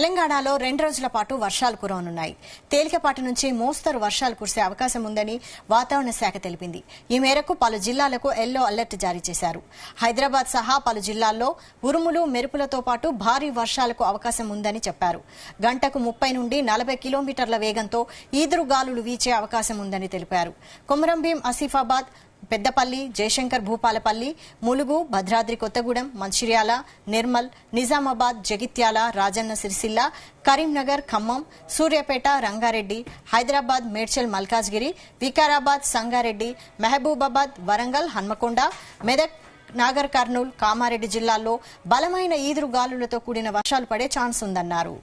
తెలంగాణలో 2 రోజుల పాటు వర్షాలు కురవనున్నాయి. తేలికపాటి నుంచి మోస్తరు వర్షాలు కురిసే అవకాశం ఉందని వాతావరణ శాఖ తెలిపింది. ఈ మేరకు పలు జిల్లాలకు ఎల్లో అలర్ట్ జారీ చేశారు. హైదరాబాద్ సహా పలు జిల్లాల్లో ఉరుములు మెరుపులతో పాటు భారీ వర్షాలకు అవకాశం ఉందని చెప్పారు. గంటకు 30 నుండి 40 కిలోమీటర్ల వేగంతో ఈదురుగాలులు వీచే అవకాశం ఉందని తెలిపారు. కొమరంభీం, ఆసిఫాబాద్, పెద్దపల్లి, జయశంకర్ భూపాలపల్లి, ములుగు, భద్రాద్రి కొత్తగూడెం, మంచిర్యాల, నిర్మల్, నిజామాబాద్, జగిత్యాల, రాజన్న సిరిసిల్ల, కరీంనగర్, ఖమ్మం, సూర్యాపేట, రంగారెడ్డి, హైదరాబాద్, మేడ్చల్, మల్కాజ్గిరి, వికారాబాద్, సంగారెడ్డి, మహబూబాబాద్, వరంగల్, హన్మకొండ, మెదక్, నాగర్ కర్నూల్, కామారెడ్డి జిల్లాల్లో బలమైన ఈదురుగాలులతో కూడిన వర్షాలు పడే ఛాన్స్ ఉందన్నారు.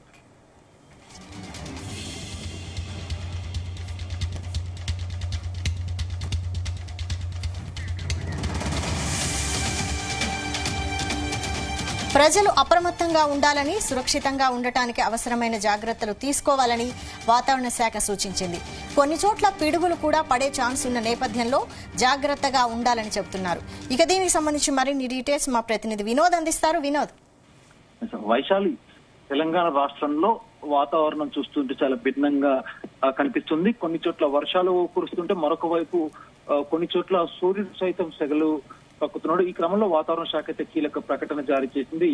ప్రజలు అప్రమత్తంగా ఉండాలని, సురక్షితంగా ఉండటానికి అవసరమైన జాగ్రత్తలు తీసుకోవాలని వాతావరణ శాఖ సూచించింది. కొన్ని చోట్ల పిడుగులు కూడా పడే ఛాన్స్ ఉన్న నేపథ్యంలో జాగ్రత్తగా ఉండాలని చెబుతున్నారు. ఇక దీనికి సంబంధించి మరిన్ని డీటెయిల్స్ మా ప్రతినిధి వినోద్ అందిస్తారు. వినోద్. వైశాలి, తెలంగాణ రాష్ట్రంలో వాతావరణం చూస్తుంటే చాలా భిన్నంగా కనిపిస్తుంది. కొన్ని చోట్ల వర్షాలు కురుస్తుంటే మరొక వైపు కొన్ని చోట్ల సూర్యుడు సైతం సెగలు కక్కుతున్నాడు. ఈ క్రమంలో వాతావరణ శాఖ అయితే కీలక ప్రకటన జారీ చేసింది.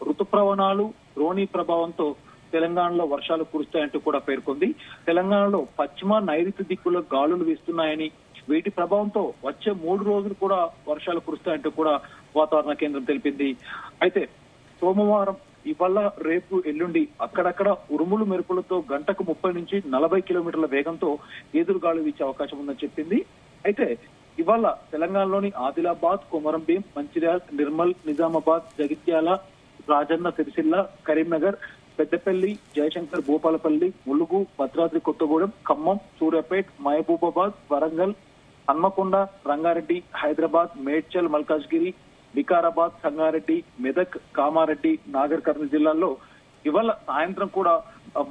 ఋతుప్రవణాలు, ద్రోణి ప్రభావంతో తెలంగాణలో వర్షాలు కురుస్తాయంటూ కూడా పేర్కొంది. తెలంగాణలో పశ్చిమ నైరుతి దిక్కులో గాలులు వీస్తున్నాయని, వీటి ప్రభావంతో వచ్చే 3 రోజులు కూడా వర్షాలు కురుస్తాయంటూ కూడా వాతావరణ కేంద్రం తెలిపింది. అయితే సోమవారం, ఇవాళ, రేపు, ఎల్లుండి అక్కడక్కడ ఉరుములు మెరుపులతో గంటకు 30 నుంచి 40 కిలోమీటర్ల వేగంతో ఎదురుగాలు వీచే అవకాశం ఉందని చెప్పింది. అయితే ఇవాళ తెలంగాణలోని ఆదిలాబాద్, కొమరంభీం, మంచిర్యాల, నిర్మల్, నిజామాబాద్, జగిత్యాల, రాజన్న సిరిసిల్ల, కరీంనగర్, పెద్దపల్లి, జయశంకర్ భూపాలపల్లి, ములుగు, భద్రాద్రి కొత్తగూడెం, ఖమ్మం, సూర్యాపేట్, మహబూబాబాద్, వరంగల్, హన్మకొండ, రంగారెడ్డి, హైదరాబాద్, మేడ్చల్, మల్కాజ్గిరి, వికారాబాద్, సంగారెడ్డి, మెదక్, కామారెడ్డి, నాగర్ కర్నూల్ జిల్లాల్లో ఇవాళ సాయంత్రం కూడా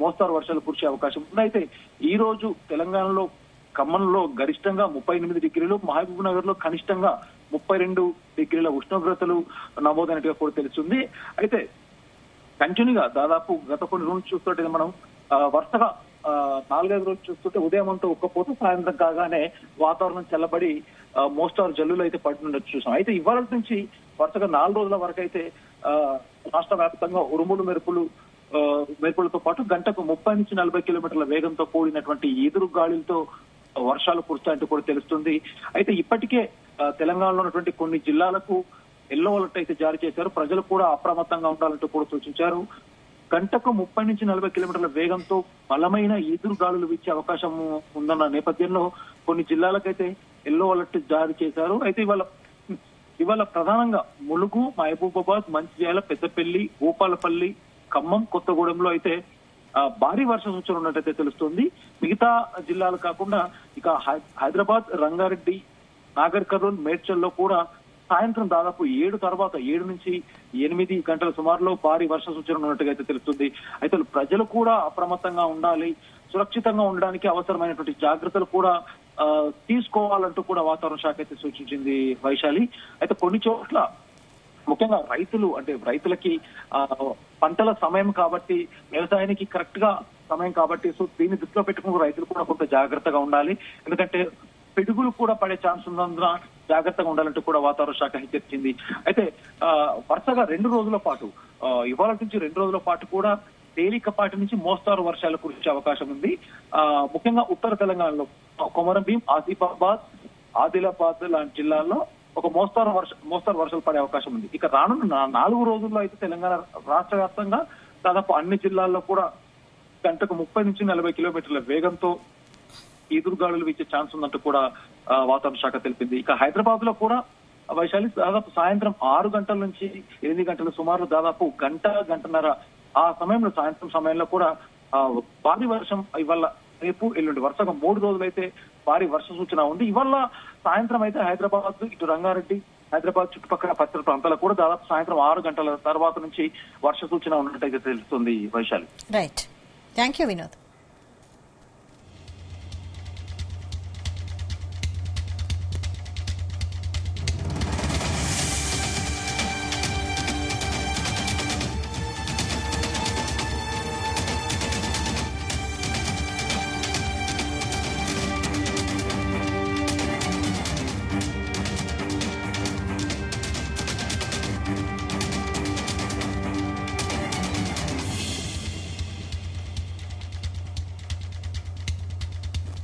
మోస్తారు వర్షాలు కురిసే అవకాశం ఉంది. అయితే ఈ రోజు తెలంగాణలో ఖమ్మంలో గరిష్టంగా 38 డిగ్రీలు, మహబూబ్ నగర్ లో కనిష్టంగా 32 డిగ్రీల ఉష్ణోగ్రతలు నమోదైనట్టుగా కూడా తెలుస్తుంది. అయితే కంటిన్యూగా దాదాపు గత కొన్ని రోజులు చూస్తుంటే మనం వరుసగా 4-5 రోజులు చూస్తుంటే ఉదయం అంతా ఉక్కపోతే సాయంత్రం కాగానే వాతావరణం చల్లబడి మోస్తారు జల్లులు అయితే పడుతుండొచ్చు చూసాం. అయితే ఇవాళ నుంచి వరుసగా 4 రోజుల వరకు అయితే రాష్ట్ర వ్యాప్తంగా ఉరుములు మెరుపులతో పాటు గంటకు 30 నుంచి 40 కిలోమీటర్ల వేగంతో కూడినటువంటి ఎదురు గాలులతో వర్షాలు కురుస్తాయంటూ కూడా తెలుస్తుంది. అయితే ఇప్పటికే తెలంగాణలో ఉన్నటువంటి కొన్ని జిల్లాలకు ఎల్లో అలర్ట్ అయితే జారీ చేశారు. ప్రజలు కూడా అప్రమత్తంగా ఉండాలంటూ కూడా సూచించారు. గంటకు 30 నుంచి 40 కిలోమీటర్ల వేగంతో బలమైన ఎదురు గాలులు వీచే అవకాశం ఉందన్న నేపథ్యంలో కొన్ని జిల్లాలకైతే ఎల్లో అలర్ట్ జారీ చేశారు. అయితే ఇవాళ ప్రధానంగా ములుగు, మహబూబాబాద్, మంచిర్యాల, పెద్దపల్లి, భూపాలపల్లి, ఖమ్మం, కొత్తగూడెంలో అయితే భారీ వర్ష సూచన ఉన్నట్టయితే తెలుస్తుంది. మిగతా జిల్లాలు కాకుండా ఇక హైదరాబాద్, రంగారెడ్డి, నాగర్ కర్నూల్, మేడ్చల్లో కూడా సాయంత్రం దాదాపు 7 నుంచి 8 గంటల సుమారులో భారీ వర్ష సూచన ఉన్నట్టుగా అయితే తెలుస్తుంది. అయితే ప్రజలు కూడా అప్రమత్తంగా ఉండాలి, సురక్షితంగా ఉండడానికి అవసరమైనటువంటి జాగ్రత్తలు కూడా తీసుకోవాలంటూ కూడా వాతావరణ శాఖ అయితే సూచించింది వైశాలి. అయితే కొన్ని చోట్ల ముఖ్యంగా రైతులకి పంటల సమయం కాబట్టి, వ్యవసాయానికి కరెక్ట్ గా సమయం కాబట్టి, సో దీన్ని దృష్టిలో పెట్టుకుని రైతులు కూడా కొంత జాగ్రత్తగా ఉండాలి. ఎందుకంటే పిడుగులు కూడా పడే ఛాన్స్ ఉన్నందున జాగ్రత్తగా ఉండాలంటూ కూడా వాతావరణ శాఖ హెచ్చరించింది. అయితే వరుసగా 2 రోజుల పాటు, ఇవాళ నుంచి 2 రోజుల పాటు కూడా తేలికపాటి నుంచి మోస్తారు వర్షాలు కురిసే అవకాశం ఉంది. ముఖ్యంగా ఉత్తర తెలంగాణలో కొమరంభీం, ఆసిఫాబాద్, ఆదిలాబాద్ లాంటి జిల్లాల్లో ఒక మోస్తారు వర్షాలు పడే అవకాశం ఉంది. ఇక రానున్న 4 రోజుల్లో అయితే తెలంగాణ రాష్ట్ర వ్యాప్తంగా దాదాపు అన్ని జిల్లాల్లో కూడా గంటకు 30 నుంచి 40 కిలోమీటర్ల వేగంతో ఈదురుగాలులు వీచే ఛాన్స్ ఉందంటూ కూడా వాతావరణ శాఖ తెలిపింది. ఇక హైదరాబాద్ లో కూడా వైశాలి దాదాపు సాయంత్రం 6 గంటల నుంచి 8 గంటల సుమారు దాదాపు గంటన్నర ఆ సమయంలో, సాయంత్రం సమయంలో కూడా భారీ వర్షం ఇవాళ, రేపు, ఎల్లుండి వరుసగా 3 రోజులు అయితే భారీ వర్ష సూచన ఉంది. ఇవాళ సాయంత్రం అయితే హైదరాబాద్, ఇటు రంగారెడ్డి, హైదరాబాద్ చుట్టుపక్కల పరిసర ప్రాంతాలకు కూడా దాదాపు సాయంత్రం 6 గంటల తర్వాత నుంచి వర్ష సూచన ఉన్నట్టయితే తెలుస్తుంది Vaishali. Right, thank you Vinod.